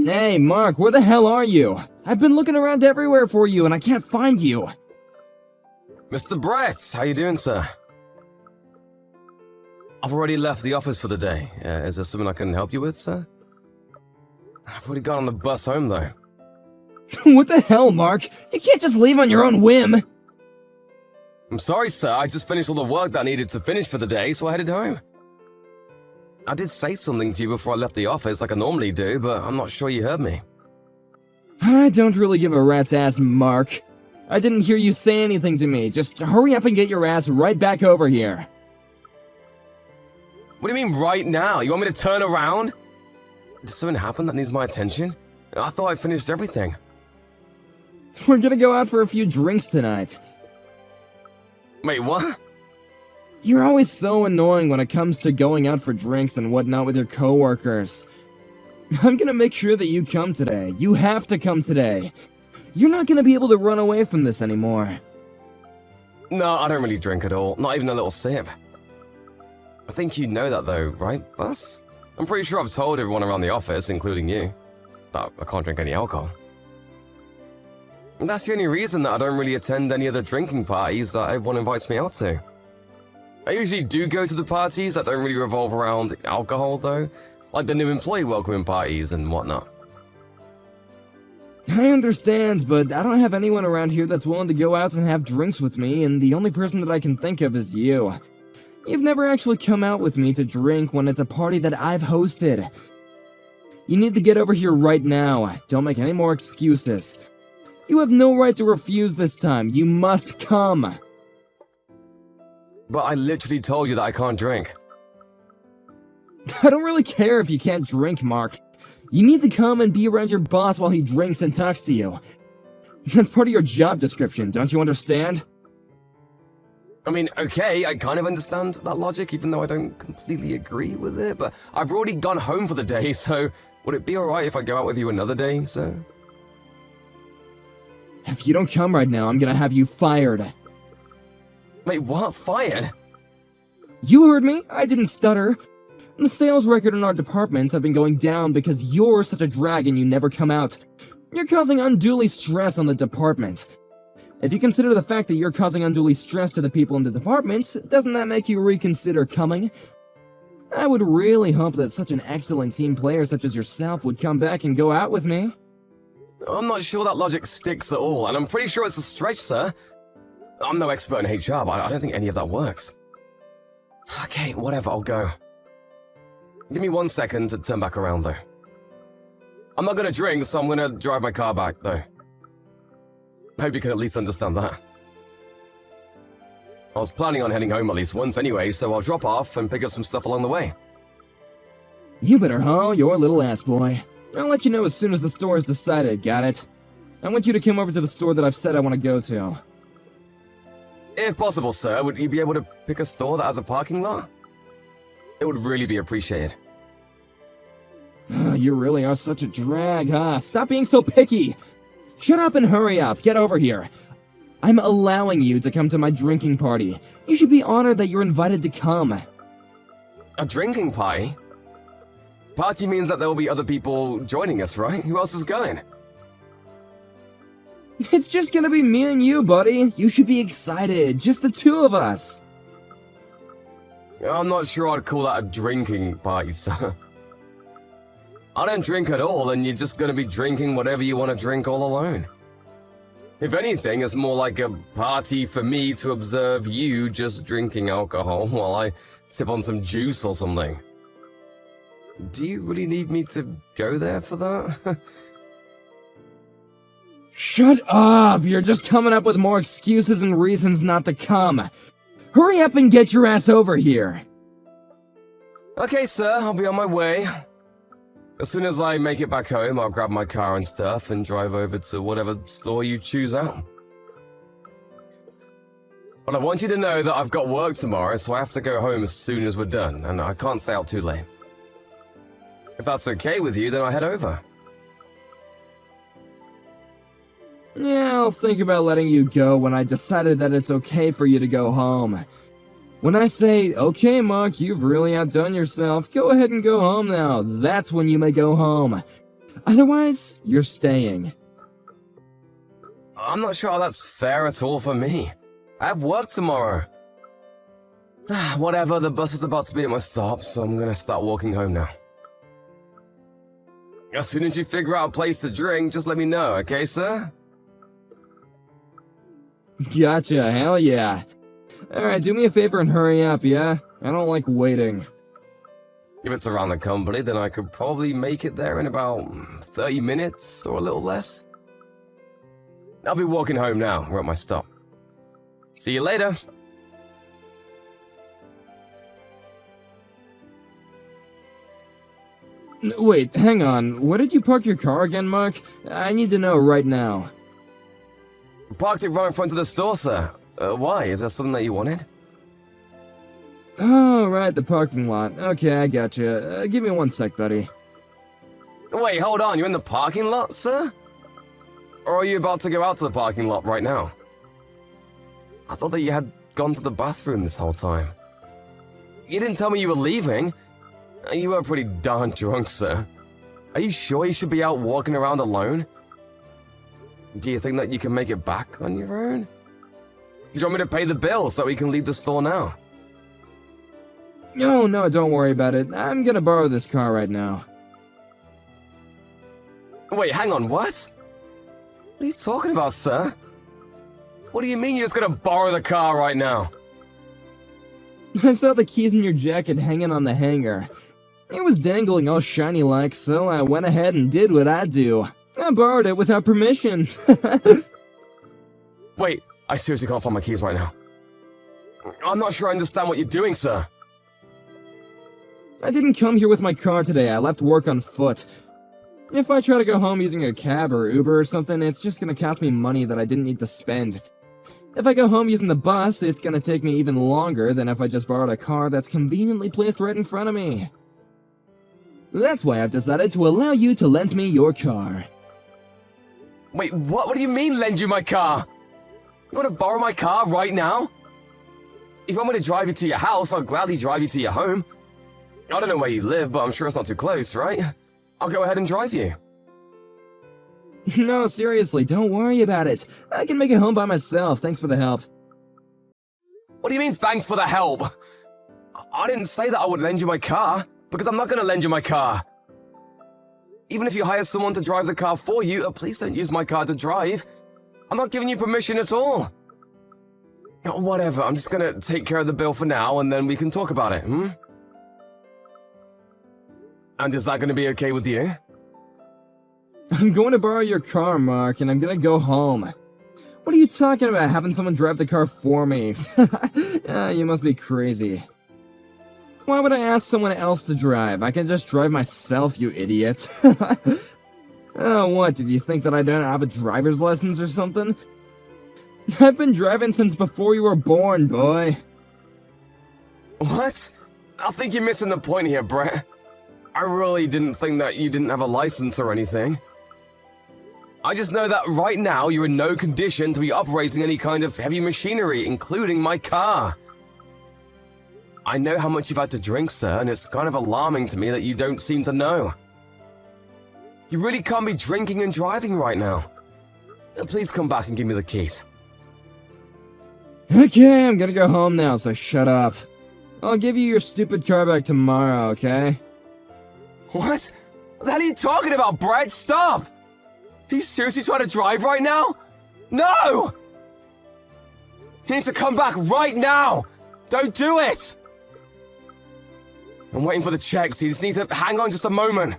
Hey, Mark, where the hell are you? I've been looking around everywhere for you and I can't find you. Mr. Brett, how you doing, sir? I've already left the office for the day. Is there something I can help you with, sir? I've already got on the bus home, though. What the hell, Mark? You can't just leave on your own whim. I'm sorry, sir. I just finished all the work that I needed to finish for the day, so I headed home. I did say something to you before I left the office like I normally do, but I'm not sure you heard me. I don't really give a rat's ass, Mark. I didn't hear you say anything to me. Just hurry up and get your ass right back over here. What do you mean right now? You want me to turn around? Did something happen that needs my attention? I thought I finished everything. We're gonna go out for a few drinks tonight. Wait, what? You're always so annoying when it comes to going out for drinks and whatnot with your coworkers. I'm gonna make sure that you come today. You have to come today. You're not gonna be able to run away from this anymore. No, I don't really drink at all. Not even a little sip. I think you know that though, right, Bus? I'm pretty sure I've told everyone around the office, including you, that I can't drink any alcohol. And that's the only reason that I don't really attend any of the drinking parties that everyone invites me out to. I usually do go to the parties that don't really revolve around alcohol though, like the new employee welcoming parties and whatnot. I understand, but I don't have anyone around here that's willing to go out and have drinks with me, and the only person that I can think of is you. You've never actually come out with me to drink when it's a party that I've hosted. You need to get over here right now. Don't make any more excuses. You have no right to refuse this time. You must come. But I literally told you that I can't drink. I don't really care if you can't drink, Mark. You need to come and be around your boss while he drinks and talks to you. That's part of your job description, don't you understand? I mean, okay, I kind of understand that logic, even though I don't completely agree with it, but I've already gone home for the day, so would it be alright if I go out with you another day, sir? If you don't come right now, I'm gonna have you fired. Wait, what? Fired? You heard me. I didn't stutter. The sales record in our departments have been going down because you're such a drag and you never come out. You're causing unduly stress on the department. If you consider the fact that you're causing unduly stress to the people in the department, doesn't that make you reconsider coming? I would really hope that such an excellent team player such as yourself would come back and go out with me. I'm not sure that logic sticks at all, and I'm pretty sure it's a stretch, sir. I'm no expert in HR, but I don't think any of that works. Okay, whatever, I'll go. Give me 1 second to turn back around, though. I'm not gonna drink, so I'm gonna drive my car back, though. I hope you can at least understand that. I was planning on heading home at least once anyway, so I'll drop off and pick up some stuff along the way. You better haul your little ass, boy. I'll let you know as soon as the store is decided, got it? I want you to come over to the store that I've said I want to go to. If possible, sir, would you be able to pick a store that has a parking lot? It would really be appreciated. You really are such a drag, huh? Stop being so picky! Shut up and hurry up, get over here. I'm allowing you to come to my drinking party. You should be honored that you're invited to come. A drinking party? Party means that there will be other people joining us, right? Who else is going? It's just gonna be me and you, buddy. You should be excited, just the two of us. I'm not sure I'd call that a drinking party, sir. I don't drink at all, and you're just gonna be drinking whatever you want to drink all alone. If anything, it's more like a party for me to observe you just drinking alcohol while I sip on some juice or something. Do you really need me to go there for that? Shut up! You're just coming up with more excuses and reasons not to come. Hurry up and get your ass over here. Okay, sir, I'll be on my way. As soon as I make it back home, I'll grab my car and stuff and drive over to whatever store you choose out. But I want you to know that I've got work tomorrow, so I have to go home as soon as we're done, and I can't stay out too late. If that's okay with you, then I'll head over. Yeah, I'll think about letting you go when I decided that it's okay for you to go home. When I say, okay, Mark, you've really outdone yourself, go ahead and go home now, that's when you may go home. Otherwise, you're staying. I'm not sure how that's fair at all for me. I have work tomorrow. Whatever, the bus is about to be at my stop, so I'm gonna start walking home now. As soon as you figure out a place to drink, just let me know, okay, sir? Gotcha, hell yeah. Alright, do me a favor and hurry up, yeah? I don't like waiting. If it's around the company, then I could probably make it there in about 30 minutes or a little less. I'll be walking home now. We're at my stop. See you later. Wait, hang on. Where did you park your car again, Mark? I need to know right now. Parked it right in front of the store, sir. Why? Is that something that you wanted? Oh, right, the parking lot. Okay, I gotcha. Give me 1 sec, buddy. Wait, hold on. You're in the parking lot, sir? Or are you about to go out to the parking lot right now? I thought that you had gone to the bathroom this whole time. You didn't tell me you were leaving. You were pretty darn drunk, sir. Are you sure you should be out walking around alone? Do you think that you can make it back on your own? You want me to pay the bill so we can leave the store now? No, don't worry about it. I'm gonna borrow this car right now. Wait, hang on, what? What are you talking about, sir? What do you mean you're just gonna borrow the car right now? I saw the keys in your jacket hanging on the hanger. It was dangling all shiny like, so I went ahead and did what I do. I borrowed it without permission. Wait, I seriously can't find my keys right now. I'm not sure I understand what you're doing, sir. I didn't come here with my car today. I left work on foot. If I try to go home using a cab or Uber or something, it's just gonna cost me money that I didn't need to spend. If I go home using the bus, it's gonna take me even longer than if I just borrowed a car that's conveniently placed right in front of me. That's why I've decided to allow you to lend me your car. Wait, what? What do you mean, lend you my car? You want to borrow my car right now? If you want me to drive you to your house, I'll gladly drive you to your home. I don't know where you live, but I'm sure it's not too close, right? I'll go ahead and drive you. No, seriously, don't worry about it. I can make it home by myself, thanks for the help. What do you mean, thanks for the help? I didn't say that I would lend you my car, because I'm not going to lend you my car. Even if you hire someone to drive the car for you, please don't use my car to drive. I'm not giving you permission at all. Whatever, I'm just going to take care of the bill for now, and then we can talk about it, hmm? And is that going to be okay with you? I'm going to borrow your car, Mark, and I'm gonna go home. What are you talking about, having someone drive the car for me? You must be crazy. Why would I ask someone else to drive? I can just drive myself, you idiot. Oh, what, did you think that I don't have a driver's license or something? I've been driving since before you were born, boy. What? I think you're missing the point here, Brett. I really didn't think that you didn't have a license or anything. I just know that right now you're in no condition to be operating any kind of heavy machinery, including my car. I know how much you've had to drink, sir, and it's kind of alarming to me that you don't seem to know. You really can't be drinking and driving right now. Please come back and give me the keys. Okay, I'm gonna go home now, so shut up. I'll give you your stupid car back tomorrow, okay? What? What the hell are you talking about, Brett? Stop! Are you seriously trying to drive right now? No! You need to come back right now! Don't do it! I'm waiting for the check, so you just need to hang on just a moment.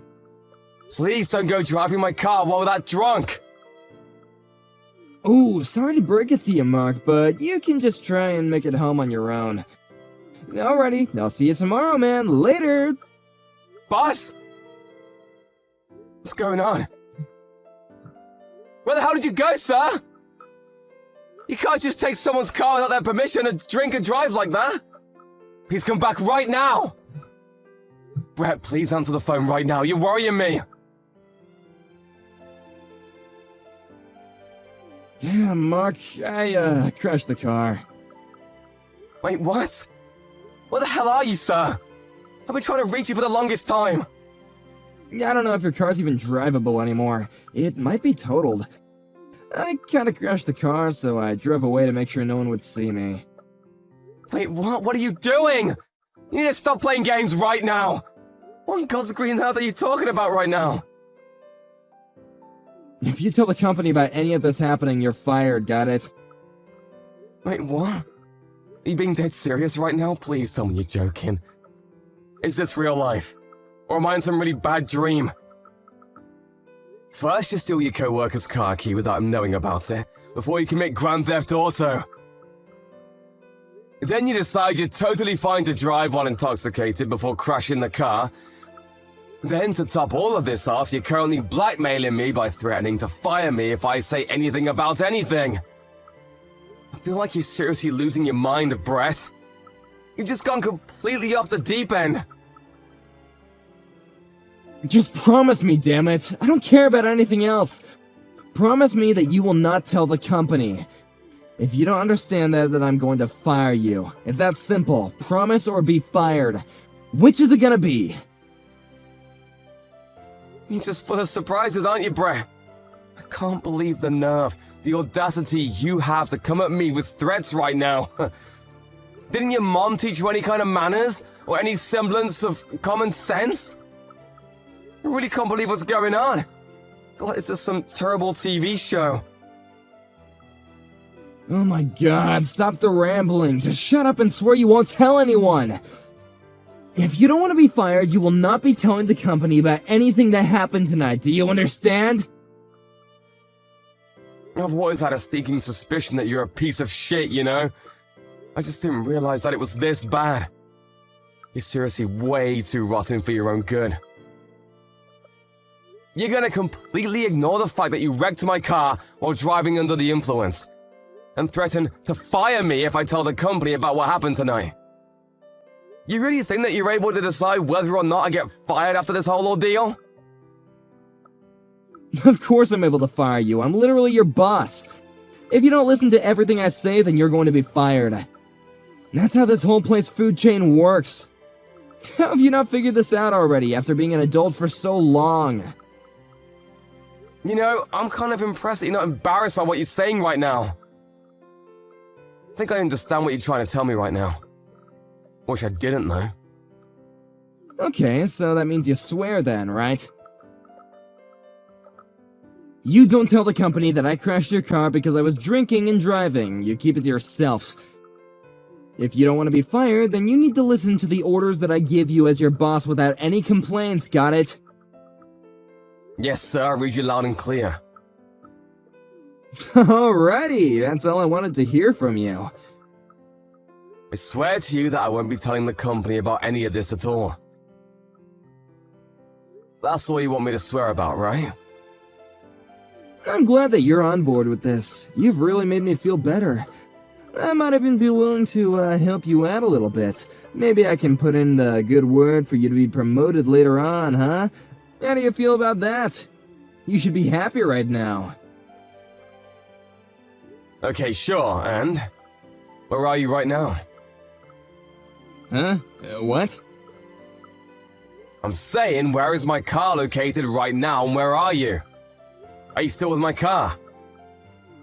Please don't go driving my car while we're that drunk! Ooh, sorry to break it to you, Mark, but you can just try and make it home on your own. Alrighty, I'll see you tomorrow, man. Later! Boss? What's going on? Where the hell did you go, sir? You can't just take someone's car without their permission and drink and drive like that. Please come back right now. Brett, please answer the phone right now. You're worrying me. Damn, Mark, I crashed the car. Wait, what? Where the hell are you, sir? I've been trying to reach you for the longest time. I don't know if your car's even drivable anymore. It might be totaled. I kinda crashed the car, so I drove away to make sure no one would see me. Wait, what? What are you doing? You need to stop playing games right now! What in God's green earth are you talking about right now? If you tell the company about any of this happening, you're fired, got it? Wait, what? Are you being dead serious right now? Please tell me you're joking. Is this real life? Or am I in some really bad dream? First, you steal your co-worker's car key without him knowing about it, before you commit Grand Theft Auto. Then you decide you're totally fine to drive while intoxicated before crashing the car. Then, to top all of this off, you're currently blackmailing me by threatening to fire me if I say anything about anything. I feel like you're seriously losing your mind, Brett. You've just gone completely off the deep end. Just promise me, damn it. I don't care about anything else. Promise me that you will not tell the company. If you don't understand that, then I'm going to fire you. It's that simple. Promise or be fired. Which is it gonna be? You're just full of surprises, aren't you, Brett? I can't believe the nerve, the audacity you have to come at me with threats right now. Didn't your mom teach you any kind of manners? Or any semblance of common sense? I really can't believe what's going on. I feel like it's just some terrible TV show. Oh my god, stop the rambling. Just shut up and swear you won't tell anyone. If you don't want to be fired, you will not be telling the company about anything that happened tonight. Do you understand? I've always had a sneaking suspicion that you're a piece of shit, you know? I just didn't realize that it was this bad. You're seriously way too rotten for your own good. You're gonna completely ignore the fact that you wrecked my car while driving under the influence, and threaten to fire me if I tell the company about what happened tonight. You really think that you're able to decide whether or not I get fired after this whole ordeal? Of course I'm able to fire you. I'm literally your boss. If you don't listen to everything I say, then you're going to be fired. That's how this whole place food chain works. How have you not figured this out already after being an adult for so long? You know, I'm kind of impressed that you're not embarrassed by what you're saying right now. I think I understand what you're trying to tell me right now. Wish I didn't, though. Okay, so that means you swear then, right? You don't tell the company that I crashed your car because I was drinking and driving. You keep it to yourself. If you don't want to be fired, then you need to listen to the orders that I give you as your boss without any complaints, got it? Yes, sir, I read you loud and clear. Alrighty, that's all I wanted to hear from you. I swear to you that I won't be telling the company about any of this at all. That's all you want me to swear about, right? I'm glad that you're on board with this. You've really made me feel better. I might even be willing to help you out a little bit. Maybe I can put in the good word for you to be promoted later on, huh? How do you feel about that? You should be happy right now. Okay, sure, and? Where are you right now? Huh? What? I'm saying, where is my car located right now, and where are you? Are you still with my car?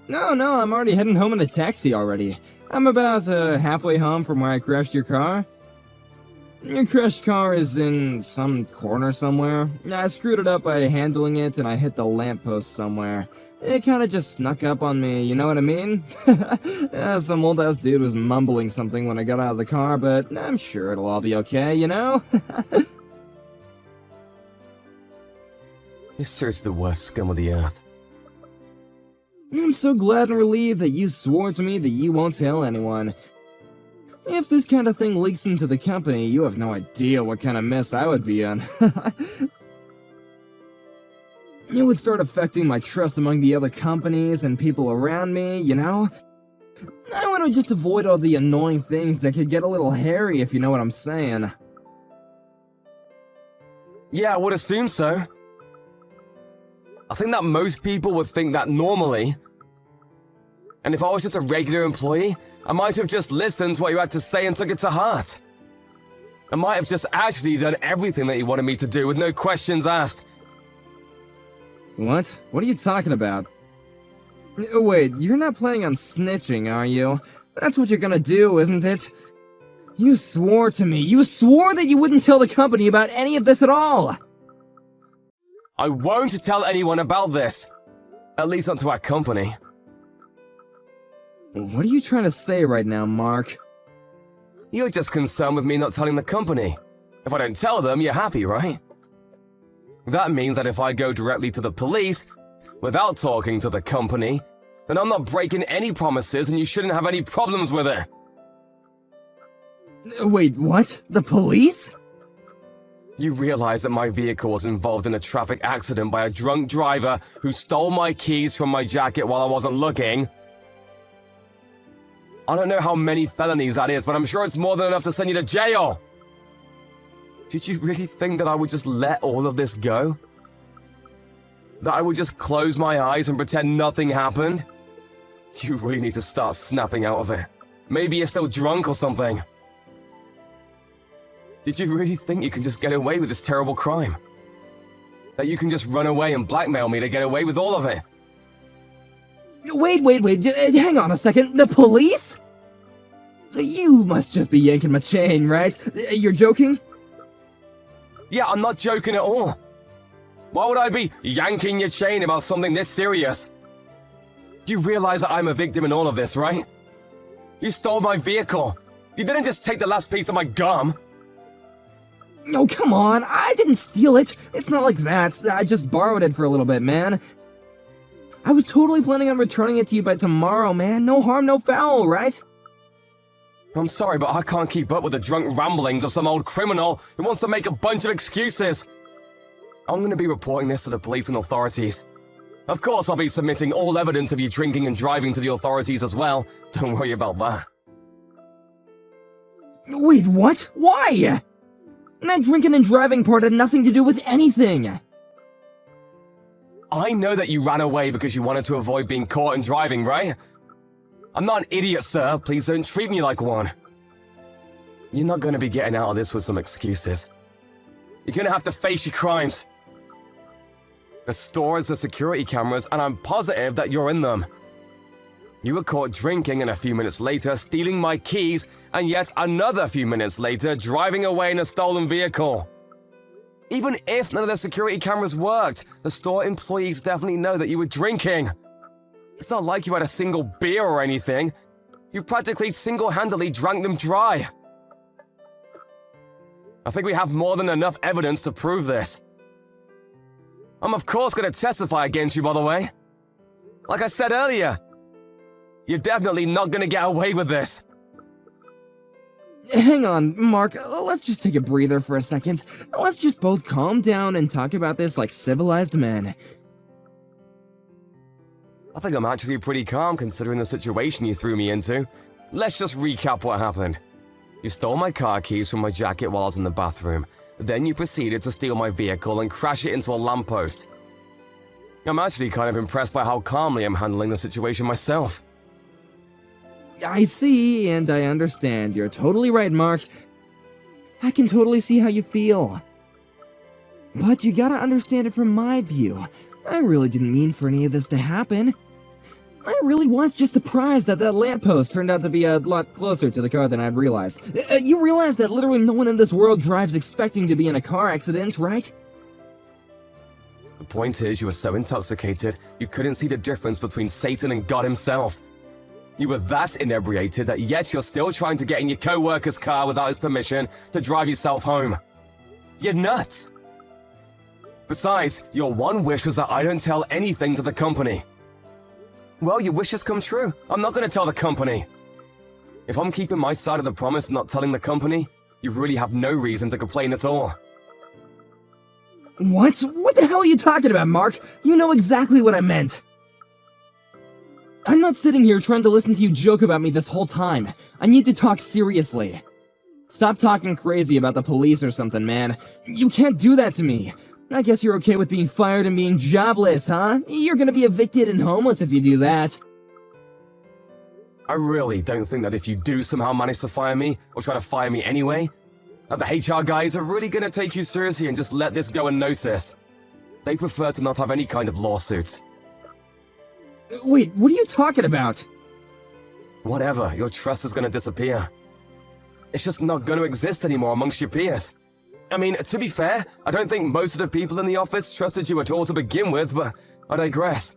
No, I'm already heading home in a taxi already. I'm about halfway home from where I crashed your car. Your crashed car is in some corner somewhere. I screwed it up by handling it and I hit the lamppost somewhere. It kinda just snuck up on me, you know what I mean? Some old ass dude was mumbling something when I got out of the car, but I'm sure it'll all be okay, you know? You're seriously the worst scum of the earth. I'm so glad and relieved that you swore to me that you won't tell anyone. If this kind of thing leaks into the company, you have no idea what kind of mess I would be in. It would start affecting my trust among the other companies and people around me, you know? I want to just avoid all the annoying things that could get a little hairy, if you know what I'm saying. Yeah, I would assume so. I think that most people would think that normally. And if I was just a regular employee, I might have just listened to what you had to say and took it to heart. I might have just actually done everything that he wanted me to do with no questions asked. What? What are you talking about? Wait, you're not planning on snitching, are you? That's what you're gonna do, isn't it? You swore to me. You swore that you wouldn't tell the company about any of this at all! I won't tell anyone about this. At least not to our company. What are you trying to say right now, Mark? You're just concerned with me not telling the company. If I don't tell them, you're happy, right? That means that if I go directly to the police, without talking to the company, then I'm not breaking any promises and you shouldn't have any problems with it. Wait, what? The police? You realize that my vehicle was involved in a traffic accident by a drunk driver who stole my keys from my jacket while I wasn't looking? I don't know how many felonies that is, but I'm sure it's more than enough to send you to jail! Did you really think that I would just let all of this go? That I would just close my eyes and pretend nothing happened? You really need to start snapping out of it. Maybe you're still drunk or something. Did you really think you can just get away with this terrible crime? That you can just run away and blackmail me to get away with all of it? Wait, hang on a second. The police? You must just be yanking my chain, right? You're joking? Yeah, I'm not joking at all. Why would I be yanking your chain about something this serious? You realize that I'm a victim in all of this, right? You stole my vehicle. You didn't just take the last piece of my gum. No, come on. I didn't steal it. It's not like that. I just borrowed it for a little bit, man. I was totally planning on returning it to you by tomorrow, man. No harm, no foul, right? I'm sorry, but I can't keep up with the drunk ramblings of some old criminal who wants to make a bunch of excuses. I'm going to be reporting this to the police and authorities. Of course, I'll be submitting all evidence of you drinking and driving to the authorities as well. Don't worry about that. Wait, what? Why? That drinking and driving part had nothing to do with anything. I know that you ran away because you wanted to avoid being caught and driving, right? I'm not an idiot, sir. Please don't treat me like one. You're not going to be getting out of this with some excuses. You're going to have to face your crimes. The store has the security cameras, and I'm positive that you're in them. You were caught drinking, and a few minutes later, stealing my keys, and yet another few minutes later, driving away in a stolen vehicle. Even if none of the security cameras worked, the store employees definitely know that you were drinking. It's not like you had a single beer or anything. You practically single-handedly drank them dry. I think we have more than enough evidence to prove this. I'm of course going to testify against you, by the way. Like I said earlier, you're definitely not going to get away with this. Hang on, Mark. Let's just take a breather for a second. Let's just both calm down and talk about this like civilized men. I think I'm actually pretty calm considering the situation you threw me into. Let's just recap what happened. You stole my car keys from my jacket while I was in the bathroom. Then you proceeded to steal my vehicle and crash it into a lamppost. I'm actually kind of impressed by how calmly I'm handling the situation myself. I see, and I understand. You're totally right, Mark. I can totally see how you feel. But you gotta understand it from my view. I really didn't mean for any of this to happen. I really was just surprised that lamppost turned out to be a lot closer to the car than I'd realized. You realize that literally no one in this world drives expecting to be in a car accident, right? The point is, you were so intoxicated, you couldn't see the difference between Satan and God himself. You were that inebriated that yet you're still trying to get in your co-worker's car without his permission to drive yourself home. You're nuts! Besides, your one wish was that I don't tell anything to the company. Well, your wish has come true. I'm not going to tell the company. If I'm keeping my side of the promise and not telling the company, you really have no reason to complain at all. What? What the hell are you talking about, Mark? You know exactly what I meant. I'm not sitting here trying to listen to you joke about me this whole time. I need to talk seriously. Stop talking crazy about the police or something, man. You can't do that to me. I guess you're okay with being fired and being jobless, huh? You're gonna be evicted and homeless if you do that. I really don't think that if you do somehow manage to fire me, or try to fire me anyway, that the HR guys are really gonna take you seriously and just let this go unnoticed. They prefer to not have any kind of lawsuits. Wait, what are you talking about? Whatever, your trust is gonna disappear. It's just not gonna exist anymore amongst your peers. I mean, to be fair, I don't think most of the people in the office trusted you at all to begin with, but I digress.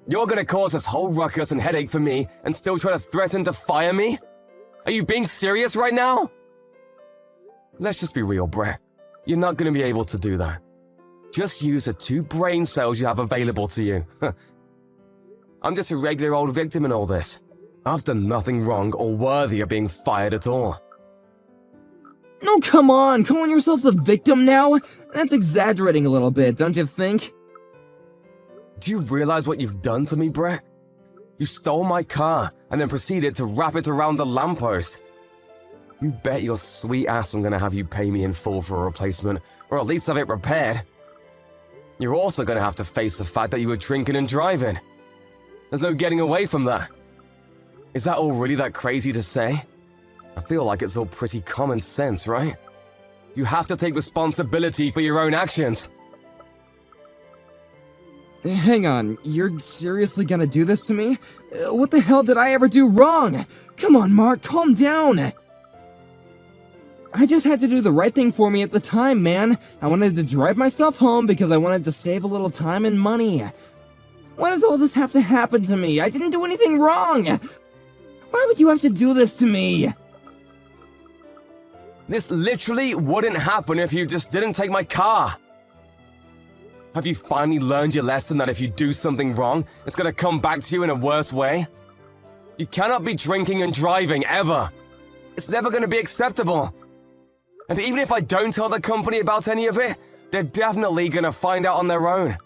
You're gonna cause this whole ruckus and headache for me and still try to threaten to fire me? Are you being serious right now? Let's just be real, Brett. You're not gonna be able to do that. Just use the 2 brain cells you have available to you. I'm just a regular old victim in all this. I've done nothing wrong or worthy of being fired at all. No, come on, calling yourself the victim now? That's exaggerating a little bit, don't you think? Do you realize what you've done to me, Brett? You stole my car and then proceeded to wrap it around the lamppost. You bet your sweet ass I'm gonna have you pay me in full for a replacement, or at least have it repaired. You're also gonna have to face the fact that you were drinking and driving. There's no getting away from that. Is that all really that crazy to say? I feel like it's all pretty common sense, right? You have to take responsibility for your own actions. Hang on, you're seriously gonna do this to me? What the hell did I ever do wrong? Come on, Mark, calm down. I just had to do the right thing for me at the time, man. I wanted to drive myself home because I wanted to save a little time and money. Why does all this have to happen to me? I didn't do anything wrong. Why would you have to do this to me? This literally wouldn't happen if you just didn't take my car. Have you finally learned your lesson that if you do something wrong, it's gonna come back to you in a worse way? You cannot be drinking and driving, ever. It's never gonna be acceptable. And even if I don't tell the company about any of it, they're definitely gonna find out on their own.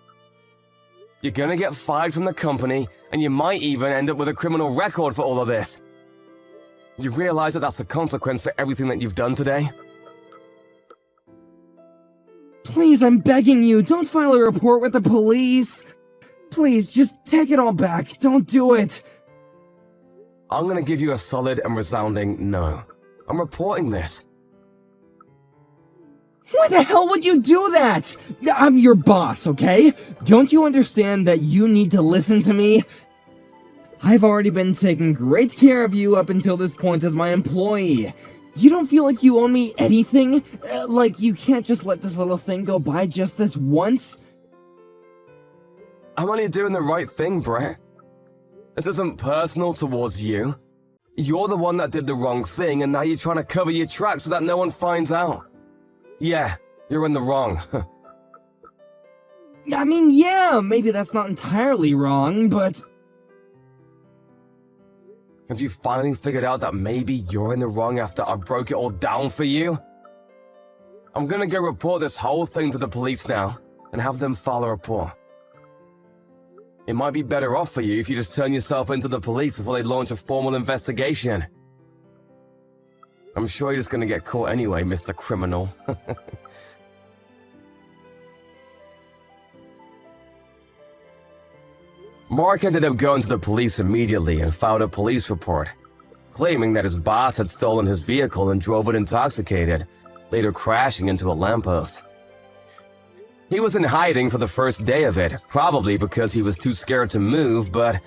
You're gonna get fired from the company, and you might even end up with a criminal record for all of this. You realize that that's the consequence for everything that you've done today? Please, I'm begging you, don't file a report with the police. Please, just take it all back. Don't do it. I'm gonna give you a solid and resounding no. I'm reporting this. Why the hell would you do that? I'm your boss, okay? Don't you understand that you need to listen to me? I've already been taking great care of you up until this point as my employee. You don't feel like you owe me anything? Like you can't just let this little thing go by just this once? I'm only doing the right thing, Brett. This isn't personal towards you. You're the one that did the wrong thing, and now you're trying to cover your tracks so that no one finds out. Yeah, you're in the wrong. I mean, yeah, maybe that's not entirely wrong, but... Have you finally figured out that maybe you're in the wrong after I broke it all down for you? I'm gonna go report this whole thing to the police now, and have them file a report. It might be better off for you if you just turn yourself into the police before they launch a formal investigation. I'm sure you're just gonna get caught anyway, Mr. Criminal. Mark ended up going to the police immediately and filed a police report, claiming that his boss had stolen his vehicle and drove it intoxicated, later crashing into a lamppost. He was in hiding for the first day of it, probably because he was too scared to move, but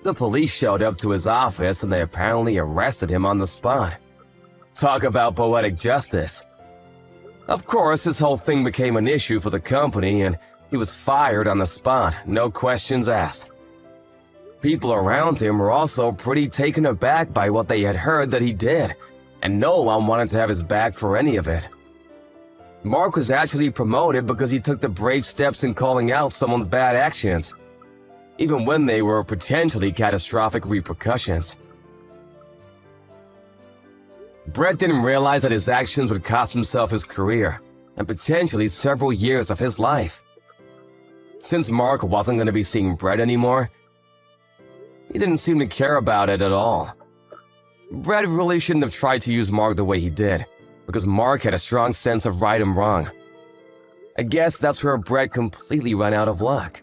the police showed up to his office and they apparently arrested him on the spot. Talk about poetic justice. Of course, this whole thing became an issue for the company and he was fired on the spot, no questions asked. People around him were also pretty taken aback by what they had heard that he did, and no one wanted to have his back for any of it. Mark was actually promoted because he took the brave steps in calling out someone's bad actions, even when they were potentially catastrophic repercussions. Brett didn't realize that his actions would cost himself his career, and potentially several years of his life. Since Mark wasn't going to be seeing Brett anymore, he didn't seem to care about it at all. Brett really shouldn't have tried to use Mark the way he did, because Mark had a strong sense of right and wrong. I guess that's where Brett completely ran out of luck.